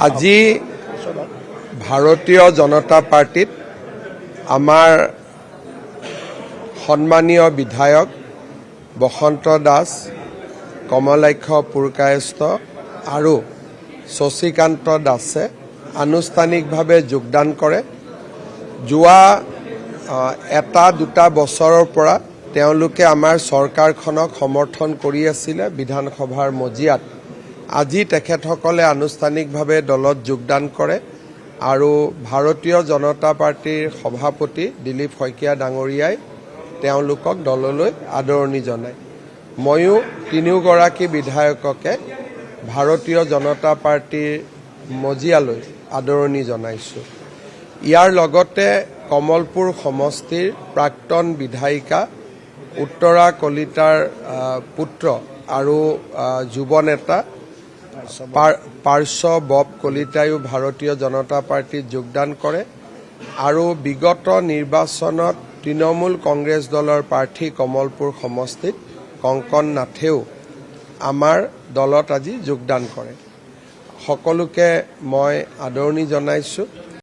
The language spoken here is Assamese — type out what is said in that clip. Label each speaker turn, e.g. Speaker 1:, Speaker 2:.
Speaker 1: আজি ভাৰতীয় জনতা পাৰ্টিত আমাৰ সন্মানীয় বিধায়ক বসন্ত দাস, কমলাক্ষ পুৰকায়স্থ আৰু শশীকান্ত দাসে আনুষ্ঠানিকভাৱে যোগদান কৰে। যোৱা এটা দুটা বছৰৰ পৰা তেওঁলোকে আমাৰ চৰকাৰখনক সমৰ্থন কৰি আছিলে বিধানসভাৰ মজিয়াত। আজি তেখেতসকলে আনুষ্ঠানিকভাৱে দলত যোগদান কৰে আৰু ভাৰতীয় জনতা পাৰ্টিৰ সভাপতি দিলীপ শইকীয়া ডাঙৰীয়াই তেওঁলোকক দললৈ আদৰণি জনায়। ময়ো তিনিওগৰাকী বিধায়ককে ভাৰতীয় জনতা পাৰ্টিৰ মজিয়ালৈ আদৰণি জনাইছোঁ। ইয়াৰ লগতে কমলপুৰ সমষ্টিৰ প্ৰাক্তন বিধায়িকা উত্তৰা কলিতাৰ পুত্ৰ আৰু যুৱ নেতা পাৰ্শ্ব বব কলিতায়ো ভাৰতীয় জনতা পাৰ্টিত যোগদান কৰে আৰু বিগত নিৰ্বাচনত তৃণমূল কংগ্ৰেছ দলৰ প্ৰাৰ্থী কমলপুৰ সমষ্টিত কংকন নাথেও আমাৰ দলত আজি যোগদান কৰে। সকলোকে মই আদৰণি জনাইছোঁ।